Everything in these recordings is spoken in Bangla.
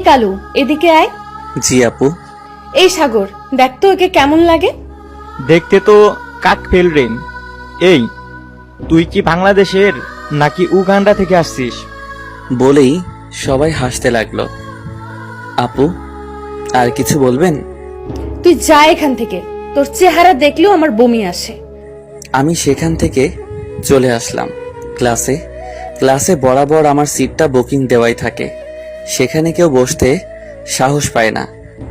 কালু, এদিকে আয়। জি আপু। এই সাগর, দেখ তো একে কেমন লাগে। দেখতে তো কাক ফেলরেন। এই, তুই কি বাংলাদেশের নাকি উগান্ডা থেকে আসছিস? বলেই সবাই হাসতে লাগলো। আপু, আর কিছু বলবেন? তুই যা এখান থেকে, তোর চেহারা দেখলেও আমার বমি আসে। আমি সেখান থেকে চলে আসলাম ক্লাসে। ক্লাসে বরাবর আমার সিটটা বুকিং দেওয়াই থাকে, সেখানে কেউ বসতে সাহস পায় না।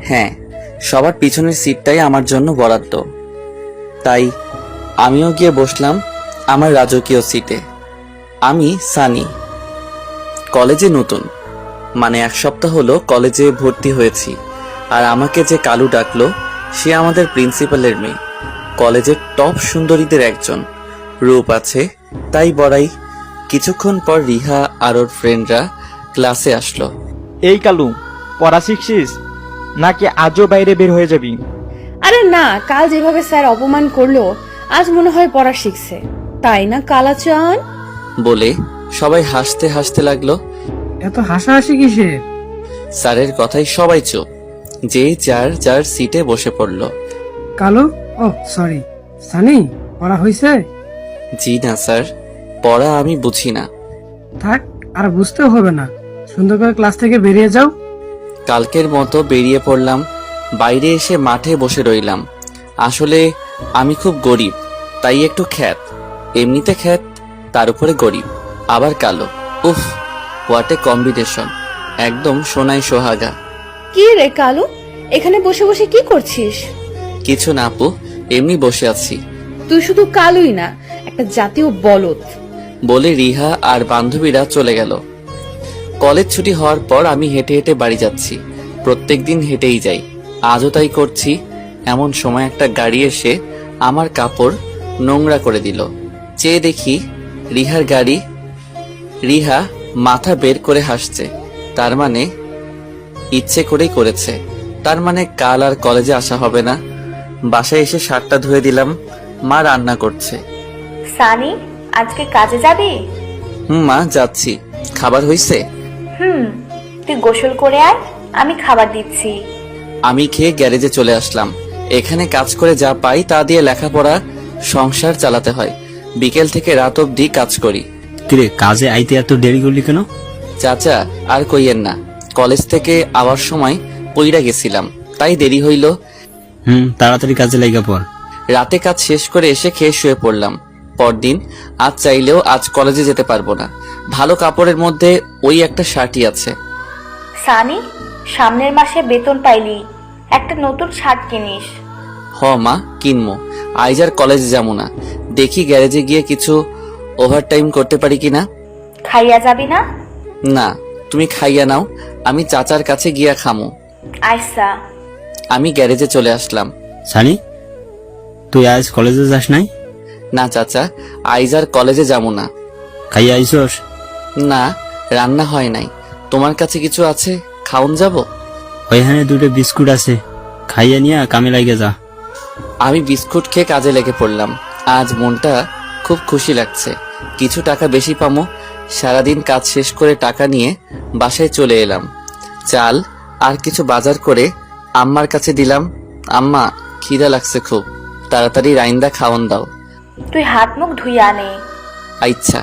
হ্যাঁ, সবার পিছনের সিটটাই আমার জন্য বরাদ্দ। তাই আমিও গিয়ে বসলাম আমার রাজকীয় সিটে। আমি সানি, কলেজে নতুন, মানে 1 সপ্তাহ হলো কলেজে ভর্তি হয়েছি। আর আমাকে যে কালু ডাকলো সে আমাদের প্রিন্সিপালের মেয়ে, কলেজের টপ সুন্দরীদের একজন। রূপ আছে তাই বড়াই। কিছুক্ষণ পর রিহা আর ওর ফ্রেন্ডরা ক্লাসে আসলো। এই কালু, পড়া শিখছিস নাকি আজও বাইরে বের হয়ে যাবি? আরে না, কাল যেভাবে স্যার অপমান করলো, আজ মনে হয় পড়া শিখছে, তাই না কালাচান? বলে সবাই হাসতে হাসতে লাগলো। এত হাসাহাসি কিসের? স্যারের কথায় সবাই চুপ, যে যার যার সিটে বসে পড়লো। কালো, ও সরি, সানি, পড়া হয়েছে? জি না স্যার, পড়া আমি বুঝি না। থাক, আর বুঝতেও হবে না, সুন্দর করে ক্লাস থেকে বেরিয়ে যাও। কালকের মতো বেরিয়ে পড়লাম। বাইরে এসে মাঠে বসে রইলাম। আসলে আমি খুব গরিব, তাই একটু খ্যাত। এমনিতে খ্যাত, তার উপরে গরিব, আবার কালো। উফ, হোয়াট এ কম্বিনেশন, একদম সোনাই সোহাগা। কি রে কালু, এখানে বসে বসে কি করছিস? কিছু না আপু, এমনি বসে আছি। তুই শুধু কালুই না, একটা জাতীয় বলদ। বলে রিহা আর বান্ধবীরা চলে গেল। কলেজ ছুটি হওয়ার পর আমি হেঁটে হেঁটে বাড়ি যাচ্ছি। প্রত্যেকদিন হেঁটেই যাই, আজও তাই করছি। এমন সময় একটা গাড়ি এসে আমার কাপড় নোংরা করে দিল। চেয়ে দেখি রিহার গাড়ি। রিহা মাথা বের করে হাসছে, তার মানে ইচ্ছে করেই করেছে। তার মানে কাল আর কলেজে আসা হবে না। বাসায় এসে শার্টটা ধুয়ে দিলাম, মা রান্না করছে। সানি, আজকে কাজে যাবি? মা যাচ্ছি। খাবার হইছে? তুই গোসল করে আয়, আমি খাবার দিচ্ছি। আমি খেয়ে গ্যারেজে চলে আসলাম। এখানে কাজ করে যা পাই তা দিয়ে লেখাপড়া, সংসার চালাতে হয়। বিকেল থেকে রাত অবধি কাজ করি। কিরে, কাজে আইতে এত দেরি করলি কেন? চাচা আর কইয়েন না, কলেজ থেকে আওয়ার সময় পইরা গেছিলাম, তাই দেরি হইল। তাড়াতাড়ি কাজে লাগা পড়। রাতে কাজ শেষ করে এসে খেয়ে শুয়ে পড়লাম। পরদিন আজ চাইলেও আজ কলেজে যেতে পারবো না। ভালো কাপড়ের মধ্যে ওই একটা শার্টই আছে। সানি, সামনের মাসে বেতন পাইলি, একটা নতুন শার্ট কিনিস। হ মা, কিনবো। আইজ আর কলেজে যাবো না। দেখি গ্যারেজে গিয়ে কিছু ওভারটাইম করতে পারি কিনা। খাইয়া যাবি না? না, তুমি খাইয়া নাও, আমি চাচার কাছে গিয়া খামো। আইসা। আমি গ্যারেজে চলে আসলাম। সানি, তুই আজ কলেজে যাস নাই? না চাচা, আইজ আর কলেজে যাবো না। খাইয়া আইসস? না, রান্না হয় নাই। তোমার কাছে কিছু আছে, খাওন যাব? ওইখানে 2টা বিস্কুট আছে, খাইয়া নিয়ে কামে লাগে যা। আমি বিস্কুট খেয়ে কাজে লেগে পড়লাম। আজ মনটা খুব খুশি লাগছে, কিছু টাকা বেশি পামো। সারাদিন কাজ শেষ করে টাকা নিয়ে বাসায় চলে এলাম। চাল আর কিছু বাজার করে আম্মার কাছে দিলাম। আম্মা, খিদা লাগছে খুব, তাড়াতাড়ি রাইন্দা খাওন দাও। তুই হাত মুখ ধুইয়া নে। আচ্ছা।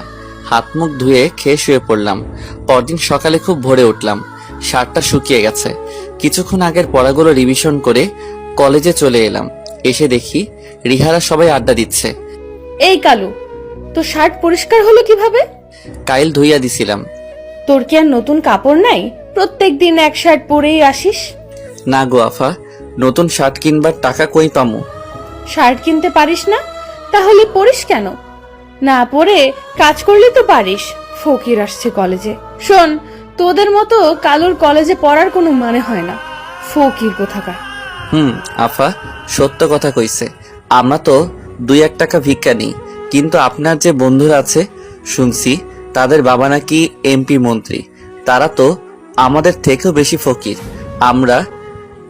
হাত মুখ ধুয়ে খেয়ে শুয়ে পড়লাম। পরদিন সকালে খুব ভোরে উঠলাম, শার্টটা শুকিয়ে গেছে। কিছুক্ষণ আগের পড়াগুলো রিভিশন করে কলেজে চলে এলাম। এসে দেখি রিহারা সবাই আড্ডা দিচ্ছে। এই কালু, তোর শার্ট পরিষ্কার হলো কিভাবে? কাইল ধুইয়া দিছিলাম। তোর কি আর নতুন কাপড় নাই? প্রত্যেকদিন এক শার্ট পরেই আসিস। না গো আফা, নতুন শার্ট কিনবার টাকা কই পামু। শার্ট কিনতে পারিস না? তাহলে পরিস কেন? না পরে কাজ করলে তো পারিস। ফকির আসছে কলেজে। শোন, তোদের মতো কালুর কলেজে পড়ার কোনো মানে হয় না। ফকির কোথাকার। আফা, সত্য কথা কইছে। আমরা তো 2-1 টাকা ভিক্ষা নিই, কিন্তু আপনার যে বন্ধুরা আছে শুনছি তাদের বাবা নাকি এমপি মন্ত্রী, তারা তো আমাদের থেকেও বেশি ফকির। আমরা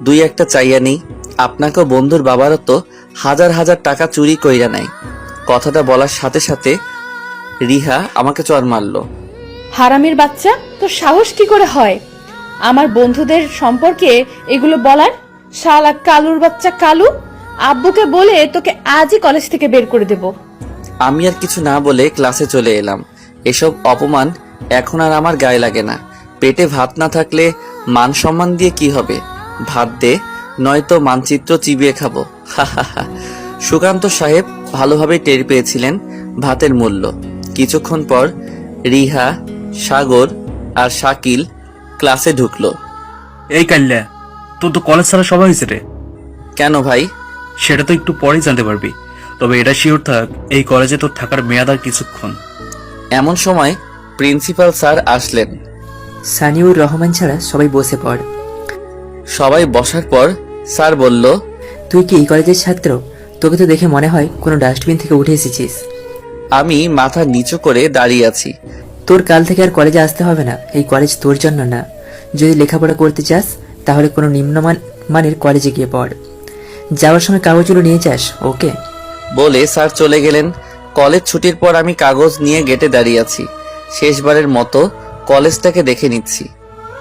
2-1টা চাইয়া নেই, আপনাকেও বন্ধুর বাবারও তো হাজার হাজার টাকা চুরি কইরা নেয়। কথাটা বলার সাথে সাথে রিহা আমাকে চড় মারলো। হারামির বাচ্চা, তোর সাহস কি করে হয়? আমার বন্ধুদের সম্পর্কে এগুলো বলার? শালা কালুর বাচ্চা কালু, আব্বুকে বলে তোকে আজই কলেজ থেকে বের করে দেব। আমি আর কিছু না বলে ক্লাসে চলে এলাম। এসব অপমান এখন আর আমার গায়ে লাগে না। পেটে ভাত না থাকলে মান সম্মান দিয়ে কি হবে? ভাত দে, নয়তো মানচিত্র চিবিয়ে খাবো। সুকান্ত সাহেব ভালোভাবে টের পেয়েছিলেন ভাতের মূল্য। কিছুক্ষণ পর রিহা, সাগর আর শাকিল ক্লাসে ঢুকলো। এই কাল্লা, তোর তো কলেজ ছাড়া সবাই হয়েছে রে। কেন ভাই? সেটা তো একটু পরেই জানতে পারবি, তবে এটা শিওর থাক, এই কলেজে তোর থাকার মেয়াদ আর কিছুক্ষণ। এমন সময় প্রিন্সিপাল স্যার আসলেন। সানিউর রহমান ছাড়া সবাই বসে পড়। সবাই বসার পর স্যার বলল, তুই কি এই কলেজের ছাত্র? তোকে তো দেখে মনে হয় কোনো ডাস্টবিন থেকে উঠে এসেছিস। আমি মাথা নিচু করে দাঁড়িয়ে আছি। তোর কাল থেকে আর কলেজে আসতে হবে না, এই কলেজ তোর জন্য না। যদি লেখাপড়া করতে চাস তাহলে কোনো মানের কলেজে গিয়ে পড়। যাওয়ার সময় কাগজগুলো নিয়ে যাস, ওকে? বলে স্যার চলে গেলেন। কলেজ ছুটির পর আমি কাগজ নিয়ে গেটে দাঁড়িয়ে আছি। শেষবারের মতো কলেজটাকে দেখে নিচ্ছি।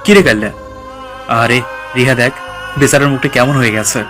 কি রে কাল্লা? আরে রিহা দেখ, বেচারার মুখটা কেমন হয়ে গেছে।